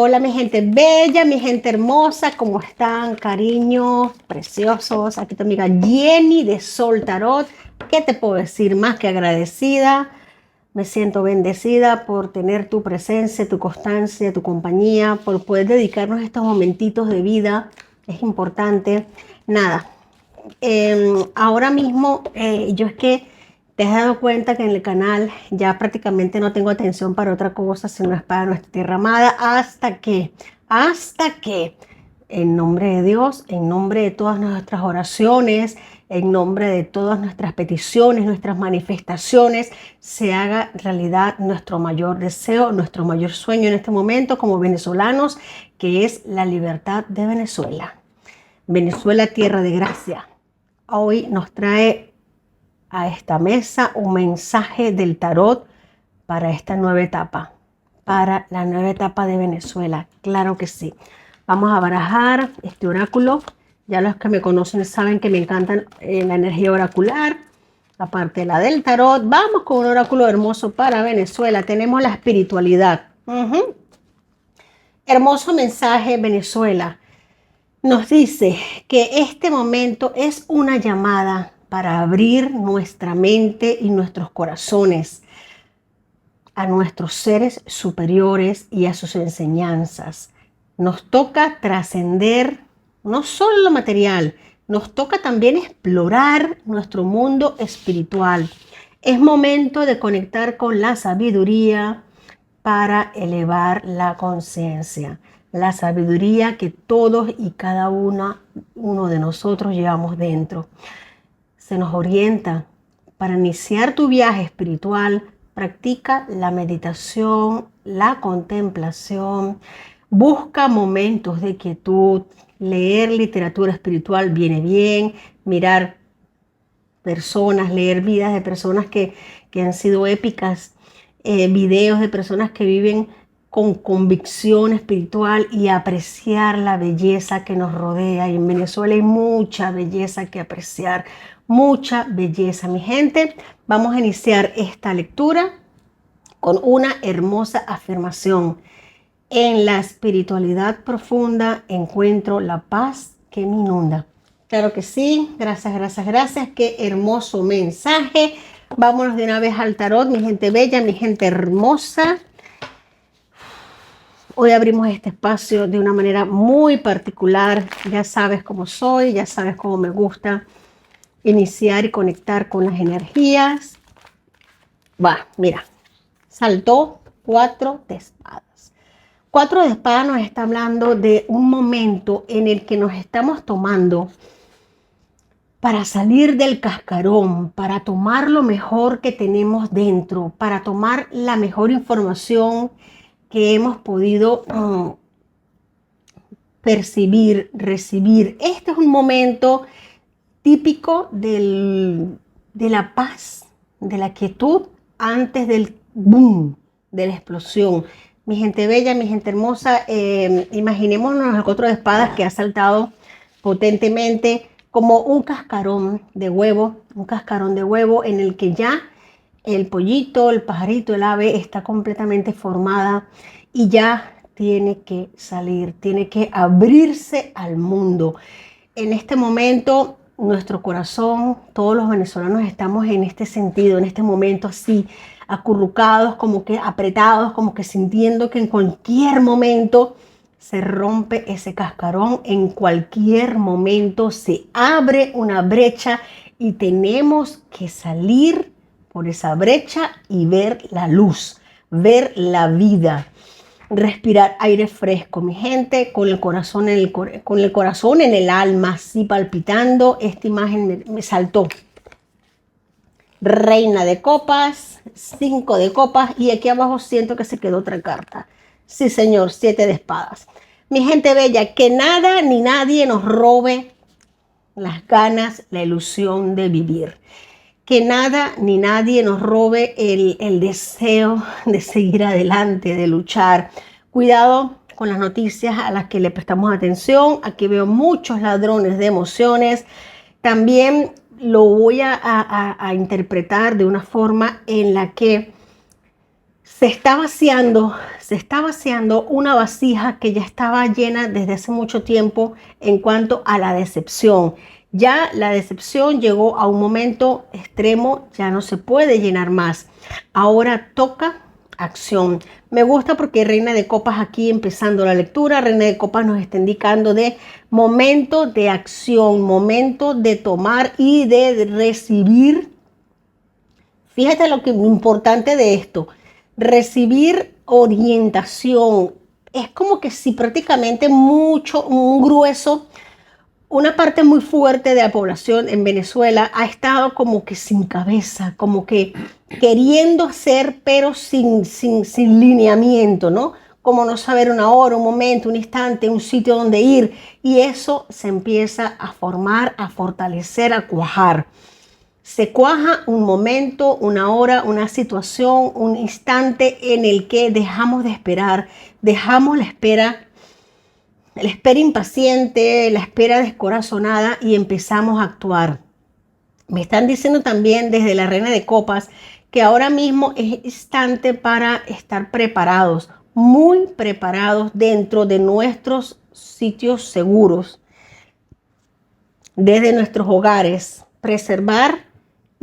Hola mi gente bella, mi gente hermosa, ¿cómo están? Cariños, preciosos. Aquí tu amiga Jenny de Sol Tarot. ¿Qué te puedo decir? Más que agradecida. Me siento bendecida por tener tu presencia, tu constancia, tu compañía, por poder dedicarnos estos momentitos de vida. Es importante. Nada, ahora mismo yo es que te has dado cuenta que en el canal ya prácticamente no tengo atención para otra cosa, sino es para nuestra tierra amada, hasta que, en nombre de Dios, en nombre de todas nuestras oraciones, en nombre de todas nuestras peticiones, nuestras manifestaciones, se haga realidad nuestro mayor deseo, nuestro mayor sueño en este momento como venezolanos, que es la libertad de Venezuela. Venezuela, tierra de gracia. Hoy nos trae a esta mesa un mensaje del tarot para esta nueva etapa, para la nueva etapa de Venezuela. Claro que sí. Vamos a barajar este oráculo. Ya los que me conocen saben que me encantan la energía oracular. Aparte de la del tarot, vamos con un oráculo hermoso para Venezuela. Tenemos la espiritualidad. Hermoso mensaje, Venezuela. Nos dice que este momento es una llamada para abrir nuestra mente y nuestros corazones a nuestros seres superiores y a sus enseñanzas. Nos toca trascender no solo lo material, nos toca también explorar nuestro mundo espiritual. Es momento de conectar con la sabiduría para elevar la conciencia. La sabiduría que todos y cada uno de nosotros llevamos dentro. Se nos orienta para iniciar tu viaje espiritual. Practica la meditación, la contemplación, busca momentos de quietud, leer literatura espiritual viene bien, mirar personas, leer vidas de personas que han sido épicas, videos de personas que viven con convicción espiritual y apreciar la belleza que nos rodea. Y en Venezuela hay mucha belleza que apreciar, mucha belleza. Mi gente, vamos a iniciar esta lectura con una hermosa afirmación. En la espiritualidad profunda encuentro la paz que me inunda. Claro que sí, gracias, gracias, gracias. Qué hermoso mensaje. Vámonos de una vez al tarot, mi gente bella, mi gente hermosa. Hoy abrimos este espacio de una manera muy particular. Ya sabes cómo soy, ya sabes cómo me gusta iniciar y conectar con las energías. Va, mira, saltó 4 de espadas. 4 de espadas nos está hablando de un momento en el que nos estamos tomando para salir del cascarón, para tomar lo mejor que tenemos dentro, para tomar la mejor información que hemos podido percibir, recibir. Este es un momento típico de la paz, de la quietud antes del boom, de la explosión. Mi gente bella, mi gente hermosa, imaginémonos el 4 de espadas que ha saltado potentemente como un cascarón de huevo en el que ya el pollito, el pajarito, el ave está completamente formada y ya tiene que salir, tiene que abrirse al mundo. En este momento, nuestro corazón, todos los venezolanos estamos en este sentido, en este momento así, acurrucados, como que apretados, como que sintiendo que en cualquier momento se rompe ese cascarón, en cualquier momento se abre una brecha y tenemos que salir por esa brecha y ver la luz, ver la vida. Respirar aire fresco, mi gente, con el corazón en el alma, así palpitando. Esta imagen me saltó. Reina de copas, 5 de copas y aquí abajo siento que se quedó otra carta. Sí, señor, 7 de espadas. Mi gente bella, que nada ni nadie nos robe las ganas, la ilusión de vivir. Que nada ni nadie nos robe el deseo de seguir adelante, de luchar. Cuidado con las noticias a las que le prestamos atención. Aquí veo muchos ladrones de emociones. También lo voy a interpretar de una forma en la que se está vaciando una vasija que ya estaba llena desde hace mucho tiempo en cuanto a la decepción. Ya la decepción llegó a un momento extremo, ya no se puede llenar más. Ahora toca acción. Me gusta porque Reina de Copas aquí empezando la lectura, Reina de Copas nos está indicando de momento de acción, momento de tomar y de recibir. Fíjate lo importante de esto, recibir orientación. Es como que si prácticamente un grueso, una parte muy fuerte de la población en Venezuela ha estado como que sin cabeza, como que queriendo hacer, pero sin lineamiento, ¿no? Como no saber una hora, un momento, un instante, un sitio donde ir. Y eso se empieza a formar, a fortalecer, a cuajar. Se cuaja un momento, una hora, una situación, un instante en el que dejamos de esperar, dejamos la espera impaciente, la espera descorazonada y empezamos a actuar. Me están diciendo también desde la Reina de Copas que ahora mismo es instante para estar preparados, muy preparados dentro de nuestros sitios seguros, desde nuestros hogares, preservar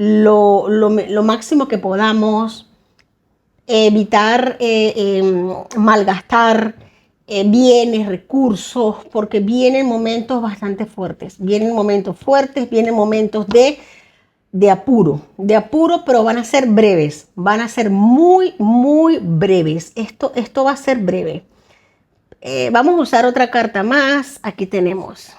lo máximo que podamos, evitar malgastar bienes, recursos, porque vienen momentos bastante fuertes, vienen momentos de apuro, pero van a ser breves, van a ser muy, muy breves. Esto va a ser breve. Vamos a usar otra carta más. Aquí tenemos.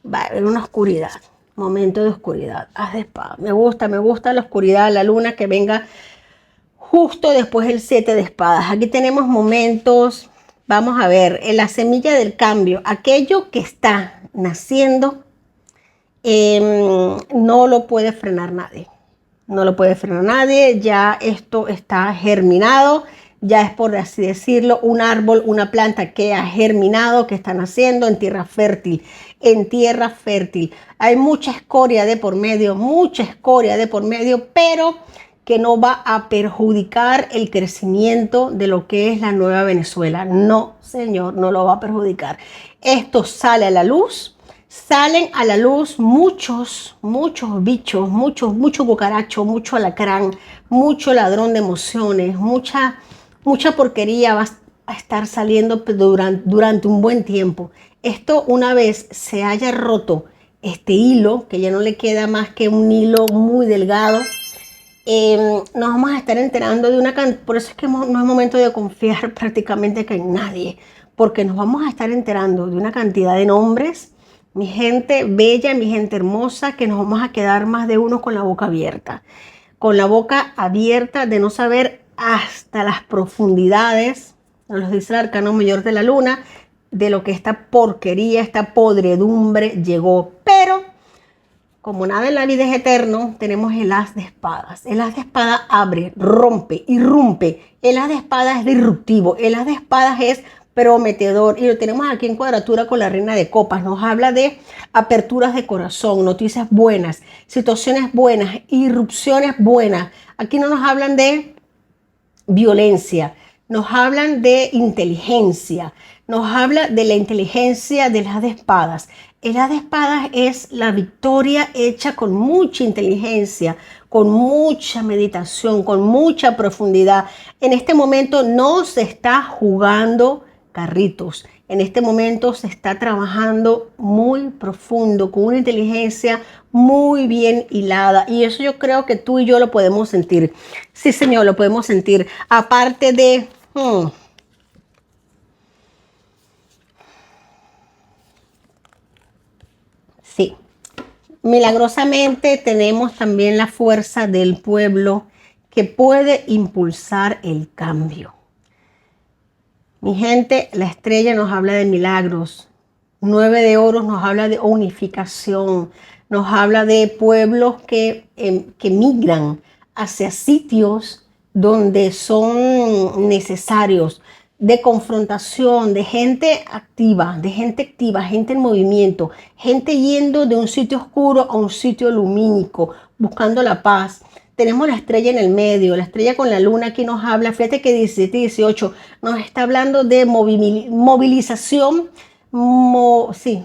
Va a haber una oscuridad. Momento de oscuridad. Haz de espada. Me gusta la oscuridad, la luna que venga justo después del 7 de espadas. Aquí tenemos momentos. Vamos a ver, en la semilla del cambio, aquello que está naciendo, no lo puede frenar nadie. No lo puede frenar nadie. Ya esto está germinado. Ya es, por así decirlo, un árbol, una planta que ha germinado, que está naciendo en tierra fértil. En tierra fértil. Hay mucha escoria de por medio, pero que no va a perjudicar el crecimiento de lo que es la nueva Venezuela. No, señor, no lo va a perjudicar. Esto sale a la luz. Salen a la luz muchos bichos, mucho cucaracho, mucho alacrán, mucho ladrón de emociones, mucha porquería va a estar saliendo durante un buen tiempo. Esto, una vez se haya roto este hilo, que ya no le queda más que un hilo muy delgado, nos vamos a estar enterando de una cantidad. Por eso es que no es momento de confiar prácticamente que en nadie, porque nos vamos a estar enterando de una cantidad de nombres, mi gente bella, mi gente hermosa, que nos vamos a quedar más de uno con la boca abierta de no saber hasta las profundidades, nos dice el arcano mayor de la luna, de lo que esta porquería, esta podredumbre llegó. Pero como nada en la vida es eterno, tenemos el as de espadas. El as de espadas abre, rompe, irrumpe. El as de espadas es disruptivo. El as de espadas es prometedor. Y lo tenemos aquí en cuadratura con la Reina de Copas. Nos habla de aperturas de corazón, noticias buenas, situaciones buenas, irrupciones buenas. Aquí no nos hablan de violencia, nos hablan de inteligencia, nos habla de la inteligencia del as de espadas. El as de espadas es la victoria hecha con mucha inteligencia, con mucha meditación, con mucha profundidad. En este momento no se está jugando carritos. En este momento se está trabajando muy profundo, con una inteligencia muy bien hilada. Y eso yo creo que tú y yo lo podemos sentir. Sí, señor, lo podemos sentir. Aparte de... Sí. Milagrosamente tenemos también la fuerza del pueblo que puede impulsar el cambio. Mi gente, la estrella nos habla de milagros. 9 de oros nos habla de unificación. Nos habla de pueblos que migran hacia sitios donde son necesarios, de confrontación, de gente activa, gente en movimiento, gente yendo de un sitio oscuro a un sitio lumínico, buscando la paz. tenemos la estrella en el medio, la estrella con la luna aquí nos habla, fíjate que 17 y 18 nos está hablando de movilización, sí,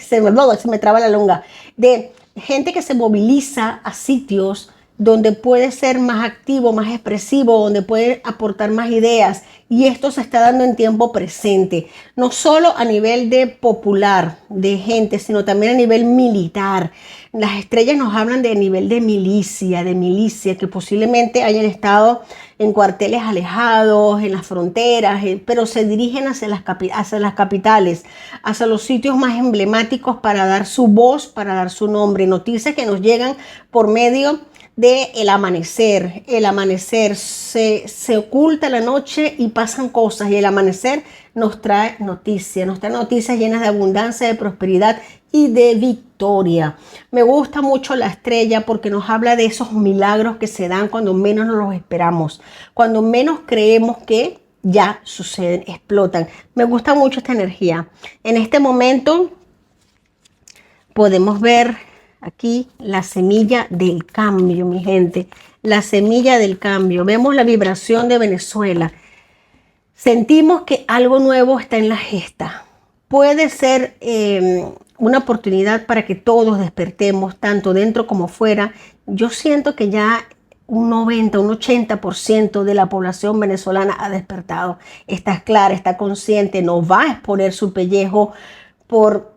se me traba la lengua, de gente que se moviliza a sitios donde puede ser más activo, más expresivo, donde puede aportar más ideas. Y esto se está dando en tiempo presente, no solo a nivel de popular, de gente, sino también a nivel militar. Las estrellas nos hablan de nivel de milicia, que posiblemente hayan estado en cuarteles alejados, en las fronteras, pero se dirigen hacia las capitales, hacia los sitios más emblemáticos para dar su voz, para dar su nombre. Noticias que nos llegan por medio del amanecer. El amanecer se oculta la noche y pasan cosas, y el amanecer nos trae noticias llenas de abundancia, de prosperidad y de victoria. Me gusta mucho la estrella porque nos habla de esos milagros que se dan cuando menos nos los esperamos, cuando menos creemos que ya suceden, explotan. Me gusta mucho esta energía. En este momento podemos ver aquí la semilla del cambio, mi gente. La semilla del cambio. Vemos la vibración de Venezuela. Sentimos que algo nuevo está en la gesta. Puede ser una oportunidad para que todos despertemos, tanto dentro como fuera. Yo siento que ya un 90, un 80% de la población venezolana ha despertado. Está clara, está consciente, no va a exponer su pellejo por,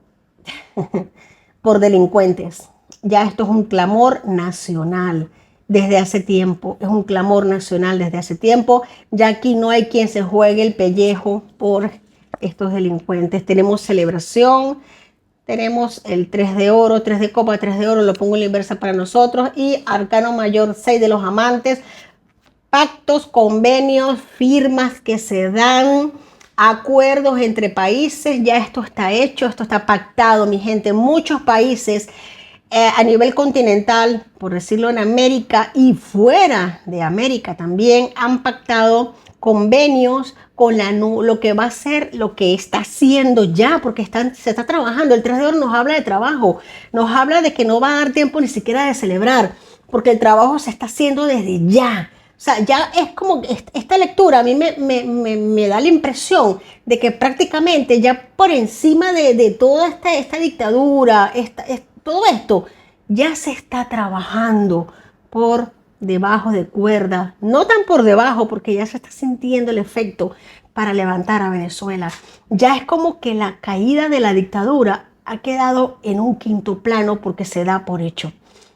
por delincuentes. Ya esto es un clamor nacional desde hace tiempo, es un clamor nacional desde hace tiempo. Ya aquí no hay quien se juegue el pellejo por estos delincuentes. Tenemos celebración, tenemos el 3 de oro, 3 de copa, 3 de oro, lo pongo en la inversa para nosotros, y arcano mayor 6 de los amantes, pactos, convenios, firmas que se dan, acuerdos entre países. Ya esto está hecho, esto está pactado, mi gente. Muchos países a nivel continental, por decirlo, en América y fuera de América también, han pactado convenios con lo que va a ser, lo que está haciendo ya, porque se está trabajando. El 3 de oro nos habla de trabajo, nos habla de que no va a dar tiempo ni siquiera de celebrar, porque el trabajo se está haciendo desde ya. O sea, ya es como esta lectura a mí me da la impresión de que prácticamente ya por encima de toda esta dictadura, todo esto ya se está trabajando por debajo de cuerda, no tan por debajo, porque ya se está sintiendo el efecto para levantar a Venezuela. Ya es como que la caída de la dictadura ha quedado en un quinto plano porque se da por hecho.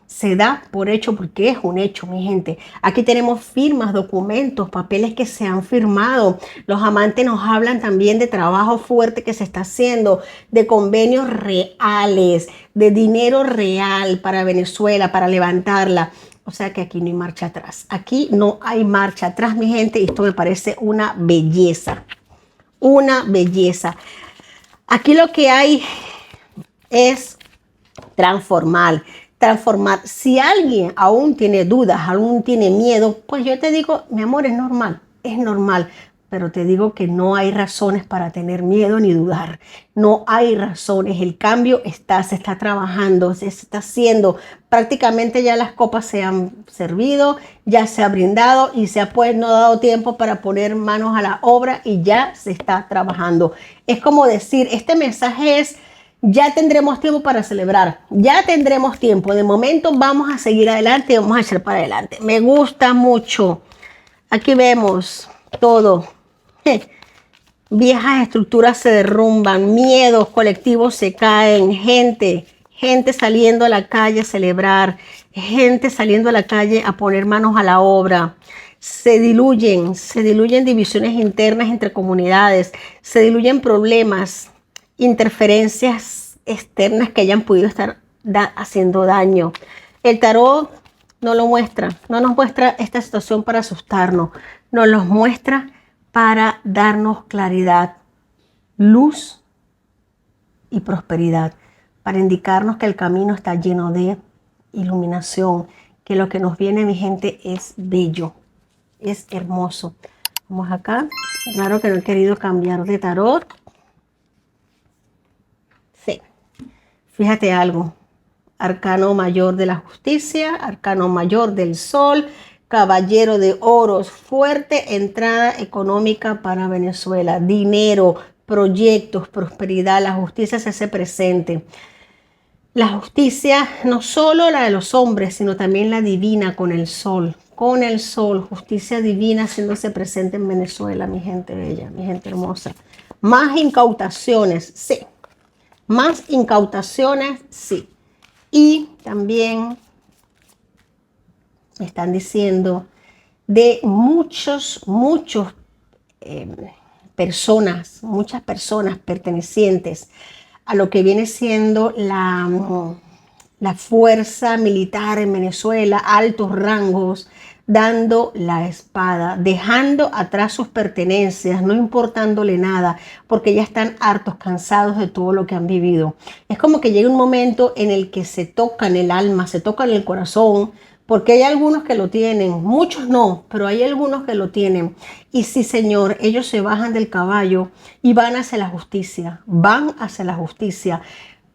Se da por hecho porque es un hecho, mi gente. Aquí tenemos firmas, documentos, papeles que se han firmado. Los amantes nos hablan también de trabajo fuerte que se está haciendo, de convenios reales, de dinero real para Venezuela, para levantarla. O sea que aquí no hay marcha atrás. Aquí no hay marcha atrás, mi gente. Y esto me parece una belleza. Una belleza. Aquí lo que hay es transformar. Si alguien aún tiene dudas, aún tiene miedo, pues yo te digo, mi amor, es normal, pero te digo que no hay razones para tener miedo ni dudar. No hay razones. El cambio se está trabajando, se está haciendo. Prácticamente ya las copas se han servido, ya se ha brindado y se ha pues no dado tiempo para poner manos a la obra, y ya se está trabajando. Es como decir, este mensaje es: ya tendremos tiempo para celebrar, ya tendremos tiempo. De momento vamos a seguir adelante y vamos a echar para adelante. Me gusta mucho. Aquí vemos todo. Viejas estructuras se derrumban, miedos colectivos se caen, gente saliendo a la calle a celebrar, gente saliendo a la calle a poner manos a la obra. Se diluyen divisiones internas entre comunidades, se diluyen problemas, interferencias externas que hayan podido estar haciendo daño. El tarot no nos muestra esta situación para asustarnos, nos los muestra para darnos claridad, luz y prosperidad, para indicarnos que el camino está lleno de iluminación, que lo que nos viene, mi gente, es bello, es hermoso. Vamos acá. Claro que no he querido cambiar de tarot. Sí. Fíjate algo. arcano mayor de la justicia, arcano mayor del sol, caballero de oros, fuerte entrada económica para Venezuela, dinero, proyectos, prosperidad, la justicia se hace presente. La justicia, no solo la de los hombres, sino también la divina con el sol, justicia divina haciéndose presente en Venezuela, mi gente bella, mi gente hermosa. Más incautaciones, sí. Más incautaciones, sí. Y también están diciendo de muchas personas pertenecientes a lo que viene siendo la fuerza militar en Venezuela, altos rangos, dando la espada, dejando atrás sus pertenencias, no importándole nada, porque ya están hartos, cansados de todo lo que han vivido. Es como que llega un momento en el que se tocan el alma, se tocan el corazón, porque hay algunos que lo tienen, muchos no, pero hay algunos que lo tienen. Y sí, Señor, ellos se bajan del caballo y van hacia la justicia,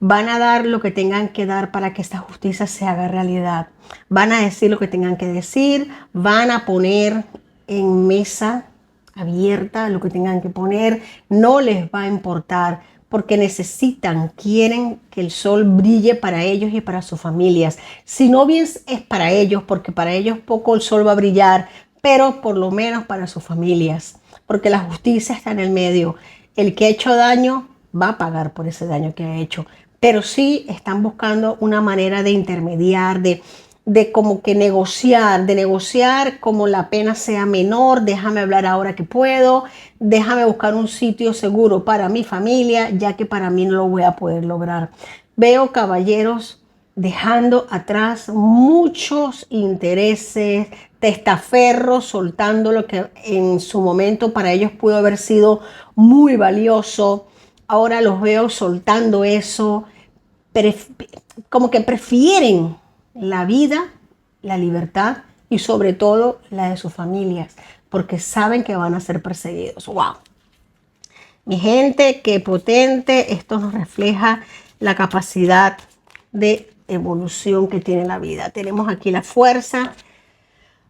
van a dar lo que tengan que dar para que esta justicia se haga realidad. Van a decir lo que tengan que decir, van a poner en mesa abierta lo que tengan que poner, no les va a importar porque quieren que el sol brille para ellos y para sus familias. Si no bien es para ellos, porque para ellos poco el sol va a brillar, pero por lo menos para sus familias, porque la justicia está en el medio. El que ha hecho daño va a pagar por ese daño que ha hecho, pero sí están buscando una manera de intermediar, de como que de negociar como la pena sea menor, déjame hablar ahora que puedo, déjame buscar un sitio seguro para mi familia, ya que para mí no lo voy a poder lograr. Veo caballeros dejando atrás muchos intereses, testaferros, soltando lo que en su momento para ellos pudo haber sido muy valioso. Ahora los veo soltando eso, como que prefieren la vida, la libertad y sobre todo la de sus familias, porque saben que van a ser perseguidos. ¡Wow! Mi gente, qué potente. Esto nos refleja la capacidad de evolución que tiene la vida. Tenemos aquí la fuerza.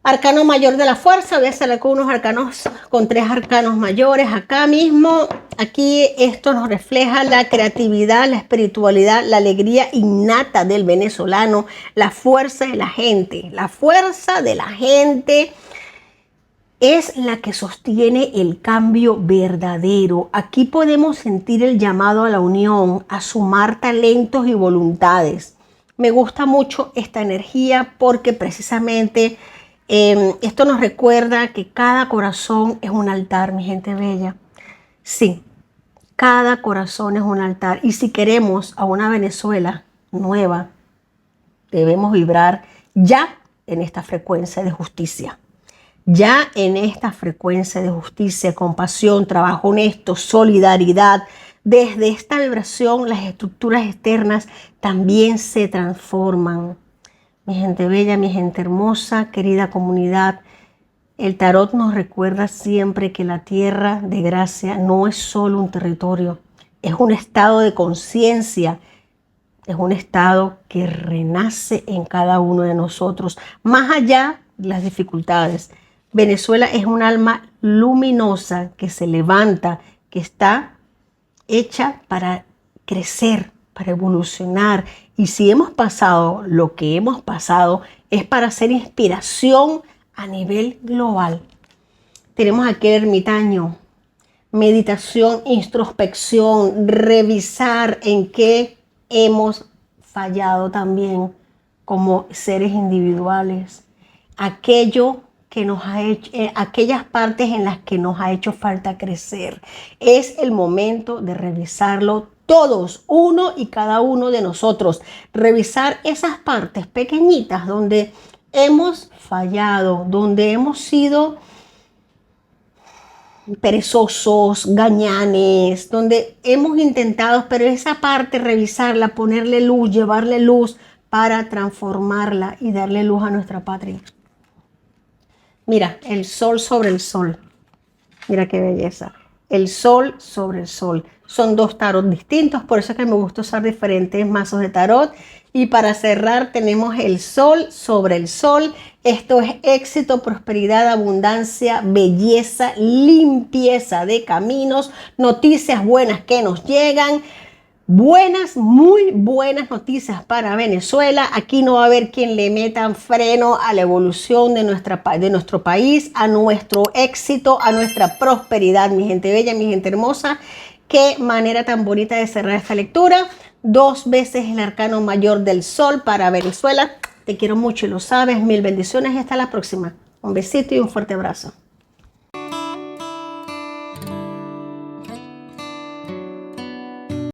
Arcano mayor de la fuerza, voy a hacer con unos arcanos, con 3 arcanos mayores acá mismo. Aquí esto nos refleja la creatividad, la espiritualidad, la alegría innata del venezolano, la fuerza de la gente. La fuerza de la gente es la que sostiene el cambio verdadero. Aquí podemos sentir el llamado a la unión, a sumar talentos y voluntades. Me gusta mucho esta energía porque precisamente esto nos recuerda que cada corazón es un altar, mi gente bella. Sí, cada corazón es un altar. Y si queremos a una Venezuela nueva, debemos vibrar ya en esta frecuencia de justicia. Ya en esta frecuencia de justicia, compasión, trabajo honesto, solidaridad. Desde esta vibración, las estructuras externas también se transforman. Mi gente bella, mi gente hermosa, querida comunidad, el tarot nos recuerda siempre que la tierra de gracia no es solo un territorio, es un estado de conciencia, es un estado que renace en cada uno de nosotros, más allá de las dificultades. Venezuela es un alma luminosa que se levanta, que está hecha para crecer, para evolucionar. Y si hemos pasado lo que hemos pasado, es para ser inspiración a nivel global. Tenemos aquí el ermitaño, meditación, introspección, revisar en qué hemos fallado también como seres individuales, aquello que nos ha hecho, aquellas partes en las que nos ha hecho falta crecer. Es el momento de revisarlo todos, uno y cada uno de nosotros. Revisar esas partes pequeñitas donde hemos fallado, donde hemos sido perezosos, gañanes, donde hemos intentado, pero esa parte revisarla, ponerle luz, llevarle luz para transformarla y darle luz a nuestra patria. Mira, el sol sobre el sol. Mira qué belleza. El sol sobre el sol. Son 2 tarot distintos, por eso es que me gusta usar diferentes mazos de tarot. Y para cerrar tenemos el sol sobre el sol. Esto es éxito, prosperidad, abundancia, belleza, limpieza de caminos, noticias buenas que nos llegan. Buenas, muy buenas noticias para Venezuela. Aquí no va a haber quien le metan freno a la evolución de nuestro país, a nuestro éxito, a nuestra prosperidad, mi gente bella, mi gente hermosa. Qué manera tan bonita de cerrar esta lectura. 2 veces el arcano mayor del sol para Venezuela. Te quiero mucho y lo sabes. Mil bendiciones y hasta la próxima. Un besito y un fuerte abrazo.